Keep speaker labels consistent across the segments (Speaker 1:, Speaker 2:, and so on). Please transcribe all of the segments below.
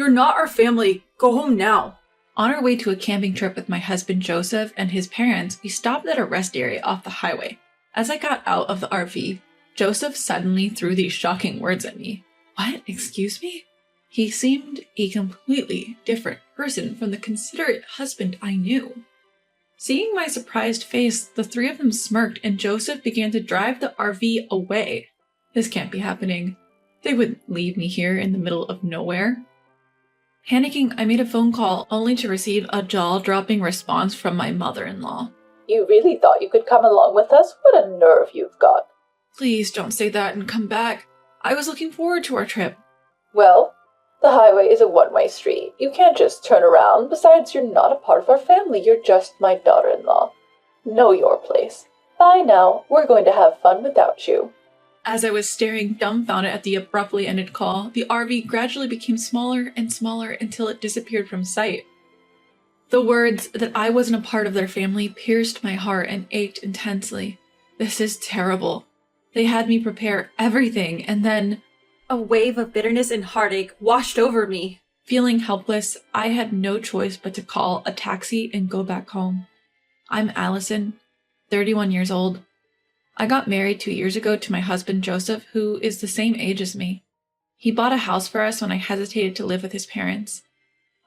Speaker 1: You're not our family. Go home now.
Speaker 2: On our way to a camping trip with my husband Joseph and his parents, we stopped at a rest area off the highway. As I got out of the RV, Joseph suddenly threw these shocking words at me. What? Excuse me? He seemed a completely different person from the considerate husband I knew. Seeing my surprised face, the three of them smirked and Joseph began to drive the RV away. This can't be happening. They wouldn't leave me here in the middle of nowhere. Panicking, I made a phone call only to receive a jaw-dropping response from my mother-in-law.
Speaker 3: You really thought you could come along with us? What a nerve you've got.
Speaker 2: Please don't say that and come back. I was looking forward to our trip.
Speaker 3: Well, the highway is a one-way street. You can't just turn around. Besides, you're not a part of our family. You're just my daughter-in-law. Know your place. Bye now. We're going to have fun without you.
Speaker 2: As I was staring dumbfounded at the abruptly ended call, the RV gradually became smaller and smaller until it disappeared from sight. The words that I wasn't a part of their family pierced my heart and ached intensely. This is terrible. They had me prepare everything, and then
Speaker 1: a wave of bitterness and heartache washed over me.
Speaker 2: Feeling helpless, I had no choice but to call a taxi and go back home. I'm Allison, 31 years old. I got married 2 years ago to my husband Joseph, who is the same age as me. He bought a house for us when I hesitated to live with his parents.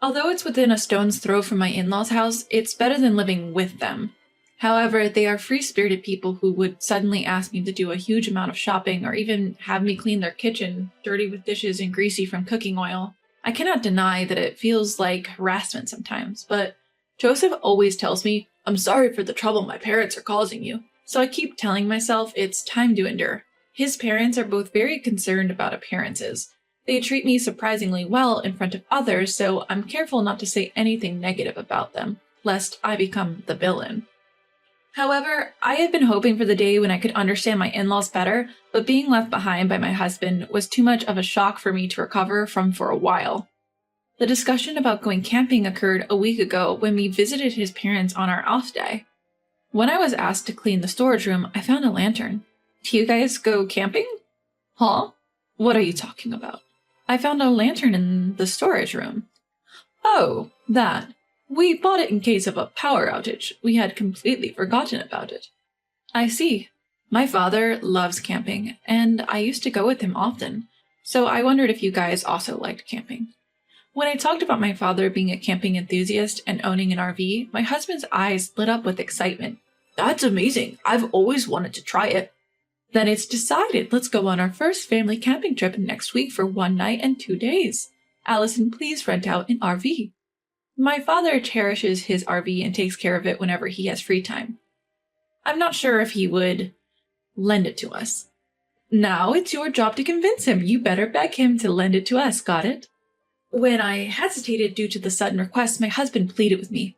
Speaker 2: Although it's within a stone's throw from my in-laws' house, it's better than living with them. However, they are free-spirited people who would suddenly ask me to do a huge amount of shopping or even have me clean their kitchen, dirty with dishes and greasy from cooking oil. I cannot deny that it feels like harassment sometimes, but Joseph always tells me, "I'm sorry for the trouble my parents are causing you." So I keep telling myself it's time to endure. His parents are both very concerned about appearances. They treat me surprisingly well in front of others, so I'm careful not to say anything negative about them, lest I become the villain. However, I had been hoping for the day when I could understand my in-laws better, but being left behind by my husband was too much of a shock for me to recover from for a while. The discussion about going camping occurred a week ago when we visited his parents on our off day. When I was asked to clean the storage room, I found a lantern. Do you guys go camping? Huh? What are you talking about? I found a lantern in the storage room. Oh, that. We bought it in case of a power outage. We had completely forgotten about it. I see. My father loves camping, and I used to go with him often, so I wondered if you guys also liked camping. When I talked about my father being a camping enthusiast and owning an RV, my husband's eyes lit up with excitement. That's amazing. I've always wanted to try it. Then it's decided. Let's go on our first family camping trip next week for 1 night and 2 days. Allison, please rent out an RV. My father cherishes his RV and takes care of it whenever he has free time. I'm not sure if he would lend it to us. Now it's your job to convince him. You better beg him to lend it to us, got it? When I hesitated due to the sudden request, my husband pleaded with me.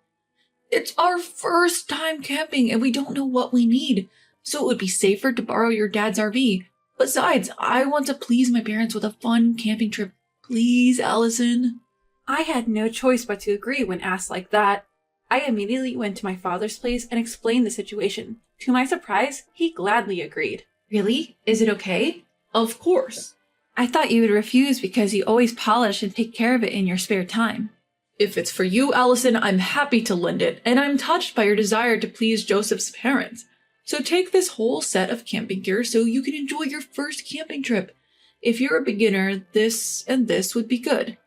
Speaker 2: It's our first time camping and we don't know what we need, so it would be safer to borrow your dad's RV. Besides, I want to please my parents with a fun camping trip. Please, Allison.
Speaker 1: I had no choice but to agree when asked like that. I immediately went to my father's place and explained the situation. To my surprise, he gladly agreed.
Speaker 2: Really? Is it okay?
Speaker 1: Of course.
Speaker 2: I thought you would refuse because you always polish and take care of it in your spare time.
Speaker 1: If it's for you, Allison, I'm happy to lend it, and I'm touched by your desire to please Joseph's parents. So take this whole set of camping gear so you can enjoy your first camping trip. If you're a beginner, this and this would be good.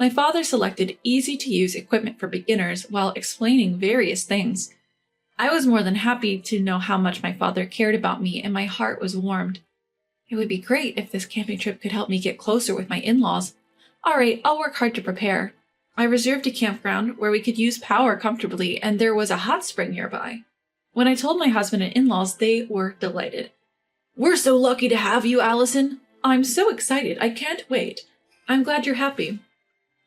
Speaker 1: My father selected easy-to-use equipment for beginners while explaining various things. I was more than happy to know how much my father cared about me, and my heart was warmed. It would be great if this camping trip could help me get closer with my in-laws. All right, I'll work hard to prepare. I reserved a campground where we could use power comfortably, and there was a hot spring nearby. When I told my husband and in-laws, they were delighted. We're so lucky to have you, Allison. I'm so excited. I can't wait. I'm glad you're happy.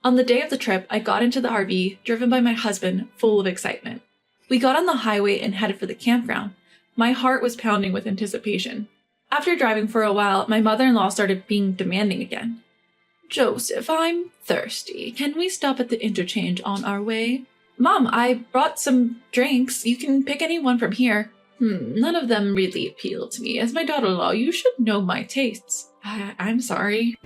Speaker 1: On the day of the trip, I got into the RV, driven by my husband, full of excitement. We got on the highway and headed for the campground. My heart was pounding with anticipation. After driving for a while, my mother-in-law started being demanding again. Joseph, I'm thirsty. Can we stop at the interchange on our way? Mom, I brought some drinks. You can pick any one from here. None of them really appeal to me. As my daughter-in-law, you should know my tastes. I'm sorry.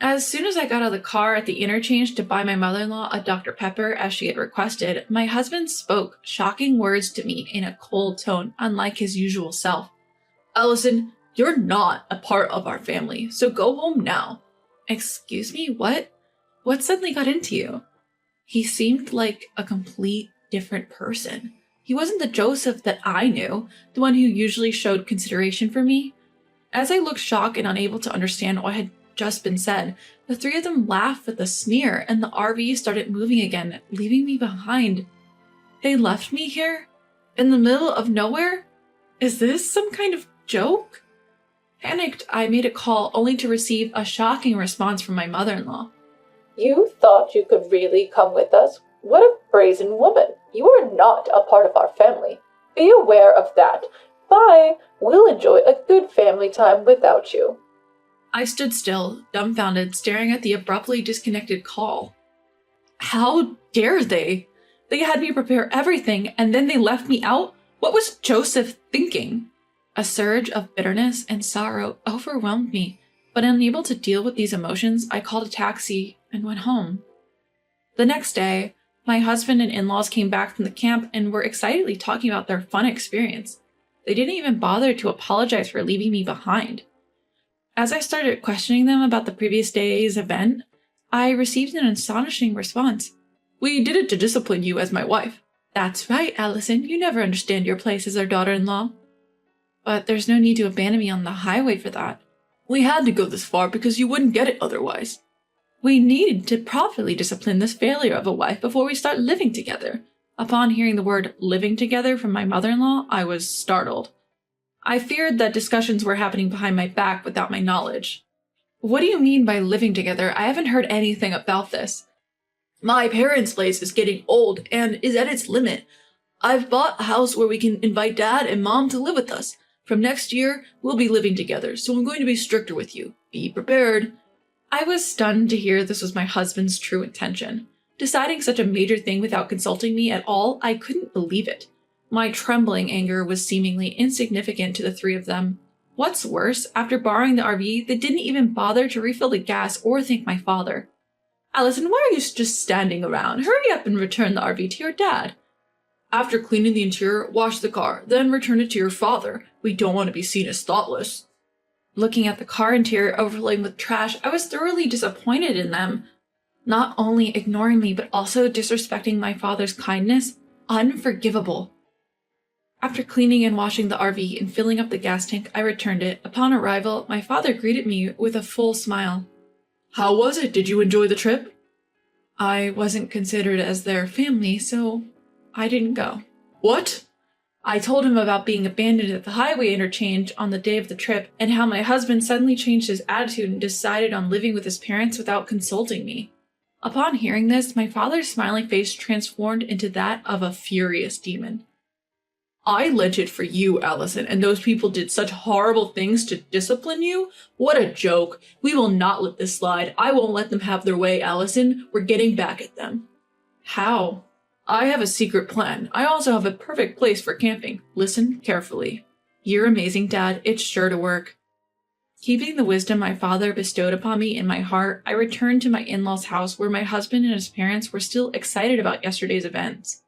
Speaker 2: As soon as I got out of the car at the interchange to buy my mother-in-law a Dr. Pepper as she had requested, my husband spoke shocking words to me in a cold tone, unlike his usual self.
Speaker 1: Allison, you're not a part of our family, so go home now.
Speaker 2: Excuse me, what? What suddenly got into you? He seemed like a complete different person. He wasn't the Joseph that I knew, the one who usually showed consideration for me. As I looked shocked and unable to understand what had just been said, the three of them laughed with a sneer and the RV started moving again, leaving me behind. They left me here? In the middle of nowhere? Is this some kind of joke? Panicked, I made a call only to receive a shocking response from my mother-in-law.
Speaker 3: You thought you could really come with us? What a brazen woman! You are not a part of our family. Be aware of that. Bye! We'll enjoy a good family time without you.
Speaker 2: I stood still, dumbfounded, staring at the abruptly disconnected call. How dare they? They had me prepare everything, and then they left me out? What was Joseph thinking? A surge of bitterness and sorrow overwhelmed me, but unable to deal with these emotions, I called a taxi and went home. The next day, my husband and in-laws came back from the camp and were excitedly talking about their fun experience. They didn't even bother to apologize for leaving me behind. As I started questioning them about the previous day's event, I received an astonishing response.
Speaker 1: We did it to discipline you as my wife.
Speaker 2: That's right, Allison. You never understand your place as our daughter-in-law. But there's no need to abandon me on the highway for that.
Speaker 1: We had to go this far because you wouldn't get it otherwise.
Speaker 2: We needed to properly discipline this failure of a wife before we start living together. Upon hearing the word living together from my mother-in-law, I was startled. I feared that discussions were happening behind my back without my knowledge. What do you mean by living together? I haven't heard anything about this.
Speaker 1: My parents' place is getting old and is at its limit. I've bought a house where we can invite Dad and Mom to live with us. From next year, we'll be living together, so I'm going to be stricter with you. Be prepared.
Speaker 2: I was stunned to hear this was my husband's true intention. Deciding such a major thing without consulting me at all, I couldn't believe it. My trembling anger was seemingly insignificant to the three of them. What's worse, after borrowing the RV, they didn't even bother to refill the gas or thank my father.
Speaker 1: Allison, why are you just standing around? Hurry up and return the RV to your dad. After cleaning the interior, wash the car, then return it to your father. We don't want to be seen as thoughtless.
Speaker 2: Looking at the car interior overlaid with trash, I was thoroughly disappointed in them. Not only ignoring me, but also disrespecting my father's kindness. Unforgivable. After cleaning and washing the RV and filling up the gas tank, I returned it. Upon arrival, my father greeted me with a full smile.
Speaker 1: How was it? Did you enjoy the trip?
Speaker 2: I wasn't considered as their family, so I didn't go.
Speaker 1: What?
Speaker 2: I told him about being abandoned at the highway interchange on the day of the trip and how my husband suddenly changed his attitude and decided on living with his parents without consulting me. Upon hearing this, my father's smiling face transformed into that of a furious demon.
Speaker 1: I lent it for you, Allison, and those people did such horrible things to discipline you? What a joke. We will not let this slide. I won't let them have their way, Allison. We're getting back at them.
Speaker 2: How?
Speaker 1: I have a secret plan. I also have a perfect place for camping. Listen carefully.
Speaker 2: You're amazing, Dad. It's sure to work. Keeping the wisdom my father bestowed upon me in my heart, I returned to my in-laws' house where my husband and his parents were still excited about yesterday's events.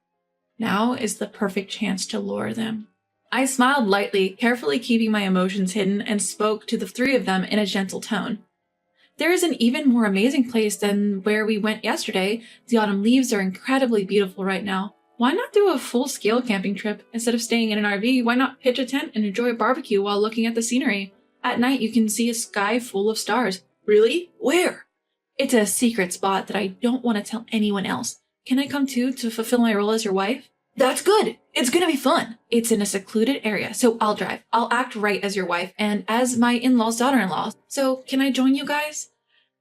Speaker 2: Now is the perfect chance to lure them. I smiled lightly, carefully keeping my emotions hidden, and spoke to the three of them in a gentle tone. There is an even more amazing place than where we went yesterday. The autumn leaves are incredibly beautiful right now. Why not do a full-scale camping trip? Instead of staying in an RV, why not pitch a tent and enjoy a barbecue while looking at the scenery? At night, you can see a sky full of stars.
Speaker 1: Really? Where?
Speaker 2: It's a secret spot that I don't want to tell anyone else. Can I come too to fulfill my role as your wife?
Speaker 1: That's good. It's gonna be fun.
Speaker 2: It's in a secluded area, so I'll drive. I'll act right as your wife and as my in-law's daughter-in-law. So can I join you guys?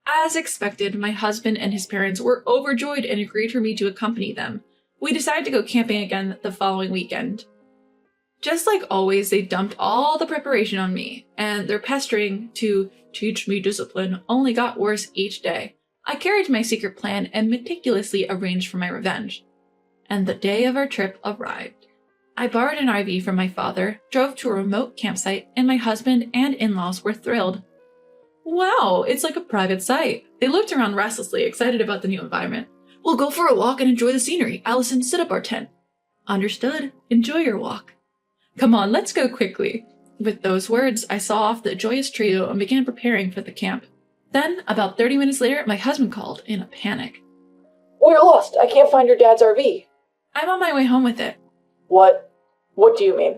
Speaker 2: As expected, my husband and his parents were overjoyed and agreed for me to accompany them. We decided to go camping again the following weekend. Just like always, they dumped all the preparation on me, and their pestering to teach me discipline only got worse each day. I carried my secret plan and meticulously arranged for my revenge. And the day of our trip arrived. I borrowed an RV from my father, drove to a remote campsite, and my husband and in-laws were thrilled.
Speaker 1: Wow, it's like a private site. They looked around restlessly, excited about the new environment. We'll go for a walk and enjoy the scenery. Allison, set up our tent. Understood. Enjoy your walk. Come on, let's go quickly. With those words, I saw off the joyous trio and began preparing for the camp. Then, about 30 minutes later, my husband called in a panic.
Speaker 3: We're lost. I can't find your dad's RV.
Speaker 1: I'm on my way home with it.
Speaker 3: What? What do you mean?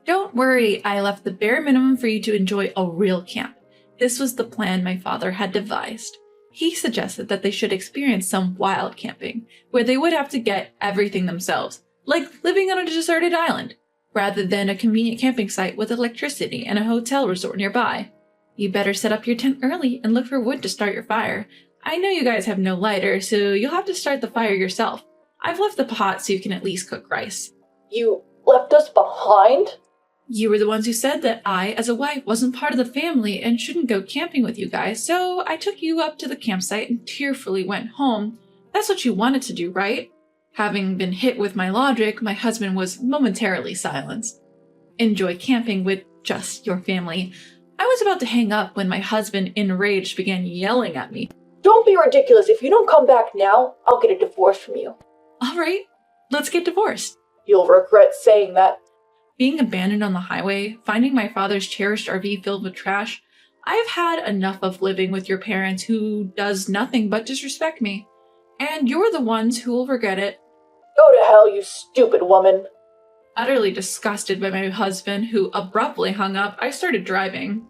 Speaker 1: Don't worry, I left the bare minimum for you to enjoy a real camp. This was the plan my father had devised. He suggested that they should experience some wild camping, where they would have to get everything themselves, like living on a deserted island, rather than a convenient camping site with electricity and a hotel resort nearby. You better set up your tent early and look for wood to start your fire. I know you guys have no lighter, so you'll have to start the fire yourself. I've left the pot so you can at least cook rice.
Speaker 3: You left us behind?
Speaker 1: You were the ones who said that I, as a wife, wasn't part of the family and shouldn't go camping with you guys, so I took you up to the campsite and tearfully went home. That's what you wanted to do, right? Having been hit with my logic, my husband was momentarily silenced. Enjoy camping with just your family. I was about to hang up when my husband, enraged, began yelling at me.
Speaker 3: Don't be ridiculous. If you don't come back now, I'll get a divorce from you.
Speaker 1: All right, let's get divorced.
Speaker 3: You'll regret saying that.
Speaker 1: Being abandoned on the highway, finding my father's cherished RV filled with trash, I've had enough of living with your parents who does nothing but disrespect me. And you're the ones who will regret it.
Speaker 3: Go to hell, you stupid woman.
Speaker 1: Utterly disgusted by my husband, who abruptly hung up, I started driving.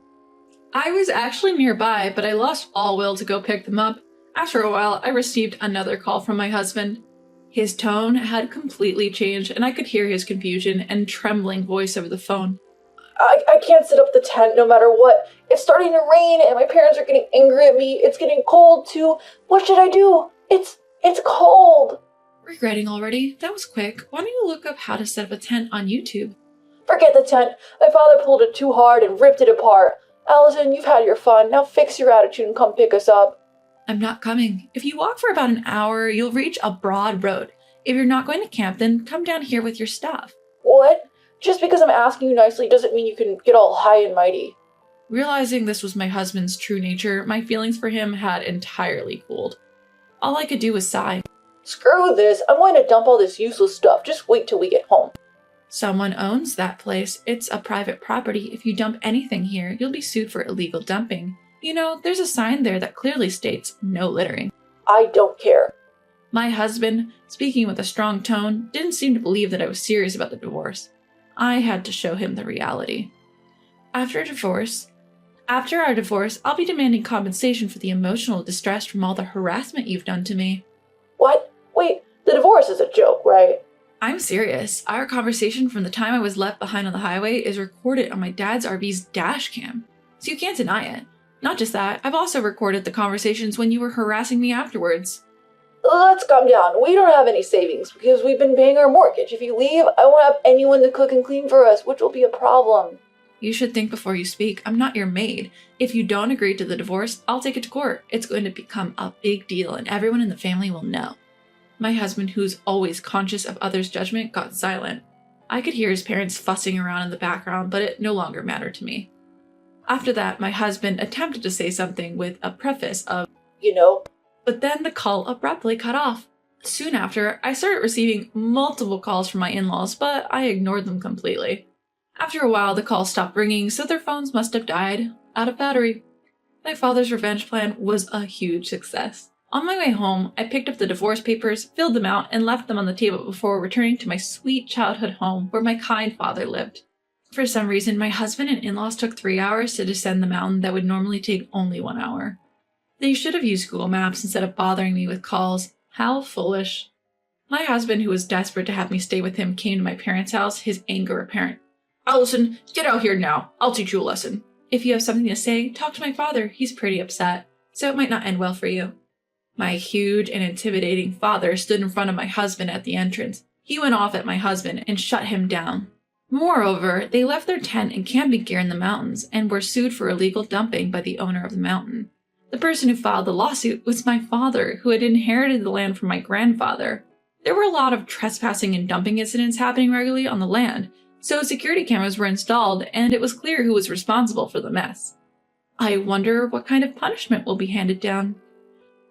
Speaker 1: I was actually nearby, but I lost all will to go pick them up. After a while, I received another call from my husband. His tone had completely changed, and I could hear his confusion and trembling voice over the phone.
Speaker 3: I can't set up the tent no matter what. It's starting to rain, and my parents are getting angry at me. It's getting cold, too. What should I do? It's cold.
Speaker 1: Regretting already? That was quick. Why don't you look up how to set up a tent on YouTube?
Speaker 3: Forget the tent. My father pulled it too hard and ripped it apart. Allison, you've had your fun. Now fix your attitude and come pick us up.
Speaker 1: I'm not coming. If you walk for about an hour, you'll reach a broad road. If you're not going to camp, then come down here with your stuff.
Speaker 3: What? Just because I'm asking you nicely doesn't mean you can get all high and mighty.
Speaker 1: Realizing this was my husband's true nature, my feelings for him had entirely cooled. All I could do was sigh.
Speaker 3: Screw this. I'm going to dump all this useless stuff. Just wait till we get home.
Speaker 1: Someone owns that place. It's a private property. If you dump anything here, you'll be sued for illegal dumping. You know, there's a sign there that clearly states no littering.
Speaker 3: I don't care.
Speaker 1: My husband, speaking with a strong tone, didn't seem to believe that I was serious about the divorce. I had to show him the reality. After our divorce, I'll be demanding compensation for the emotional distress from all the harassment you've done to me.
Speaker 3: What? Wait, the divorce is a joke, right?
Speaker 1: I'm serious. Our conversation from the time I was left behind on the highway is recorded on my dad's RV's dash cam, so you can't deny it. Not just that, I've also recorded the conversations when you were harassing me afterwards.
Speaker 3: Let's calm down. We don't have any savings because we've been paying our mortgage. If you leave, I won't have anyone to cook and clean for us, which will be a problem.
Speaker 1: You should think before you speak. I'm not your maid. If you don't agree to the divorce, I'll take it to court. It's going to become a big deal and everyone in the family will know. My husband, who's always conscious of others' judgment, got silent. I could hear his parents fussing around in the background, but it no longer mattered to me. After that, my husband attempted to say something with a preface of,
Speaker 3: You know,
Speaker 1: but then the call abruptly cut off. Soon after, I started receiving multiple calls from my in-laws, but I ignored them completely. After a while, the calls stopped ringing, so their phones must have died out of battery. My father's revenge plan was a huge success. On my way home, I picked up the divorce papers, filled them out, and left them on the table before returning to my sweet childhood home where my kind father lived. For some reason, my husband and in-laws took 3 hours to descend the mountain that would normally take only 1 hour. They should have used Google Maps instead of bothering me with calls. How foolish. My husband, who was desperate to have me stay with him, came to my parents' house, his anger apparent. Allison, get out here now. I'll teach you a lesson. If you have something to say, talk to my father. He's pretty upset, so it might not end well for you. My huge and intimidating father stood in front of my husband at the entrance. He went off at my husband and shut him down. Moreover, they left their tent and camping gear in the mountains and were sued for illegal dumping by the owner of the mountain. The person who filed the lawsuit was my father, who had inherited the land from my grandfather. There were a lot of trespassing and dumping incidents happening regularly on the land, so security cameras were installed and it was clear who was responsible for the mess.
Speaker 2: I wonder what kind of punishment will be handed down.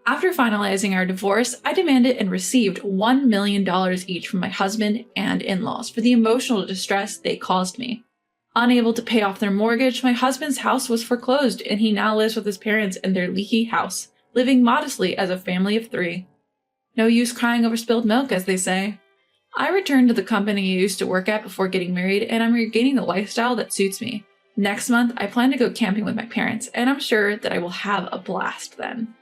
Speaker 2: After finalizing our divorce, I demanded and received $1 million each from my husband and in-laws for the emotional distress they caused me. Unable to pay off their mortgage, my husband's house was foreclosed and he now lives with his parents in their leaky house, living modestly as a family of 3. No use crying over spilled milk, as they say. I returned to the company I used to work at before getting married, and I'm regaining the lifestyle that suits me. Next month, I plan to go camping with my parents, and I'm sure that I will have a blast then.